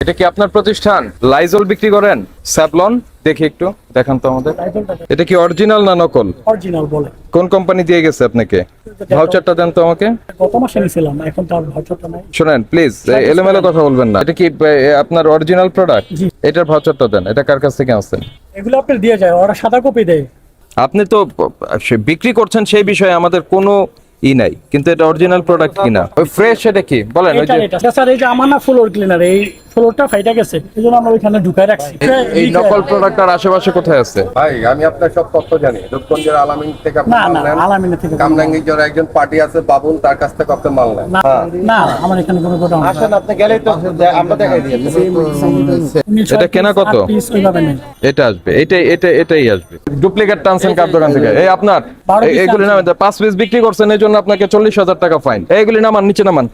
এটা কি আপনার প্রতিষ্ঠান? লাইজল বিক্রি করেন? স্যাভলন দেখি একটু দেখান তো আমাদের। এটা কি অরিজিনাল না নকল? অরিজিনাল বলে। কোন কোম্পানি দিয়ে গেছে আপনাকে? ভাউচারটা দেন তো আমাকে। গত মাসে নিয়েছিলাম, এখন তো আর ভাউচারটা নাই। শুনেন প্লিজ, এলোমেলো কথা বলবেন না। এটা কি আপনার অরিজিনাল প্রোডাক্ট? জি। এটার ভাউচারটা দেন। এটা কার কাছ থেকে আনছেন? এগুলো আপনার দিয়ে যায়, ওরা সাদা কপি দেয়। আপনি তো বিক্রি করছেন সেই বিষয়ে আমাদের কোনো নাই, কিন্তু এটা অরিজিনাল প্রোডাক্ট কিনা। ওই ফ্রেশ এটা কি বলেন? ওই যে এটা স্যার, এই যে আমার না ফ্লোর ক্লিনার, এই ফ্লোরটা ফাইটা গেছে, এই জন্য আমরা ওইখানে ঢুকায় রাখছি। এই নকল প্রোডাক্ট আর আশেপাশে কোথায় আছে? ভাই আমি আপনার সব তথ্য জানি। রূপগঞ্জের আলামিন থেকে আপনি না মাল না, নেন। আলামিনা থেকে কামরাঙ্গীর একজন পার্টি আছে বাবুল, তার কাছ থেকে আপনি মাল নেন। না না, আমার এখানে কোনো গোডাউন নেই। আসেন আপনি গেলেই তো আমরা দেখাই দিই। এটা কেনা কত? পিস ওইভাবে নেই। এটা আসবে, এটাই আসবে। ডুপ্লিকেট টানছেন কার দোকান থেকে? এই আপনার 12 piece এইগুলি নামান, 5 পিস বিক্রি করছেন, এই জন্য আপনাকে 40,000 টাকা ফাইন। এইগুলি নামান, নিচে নামান।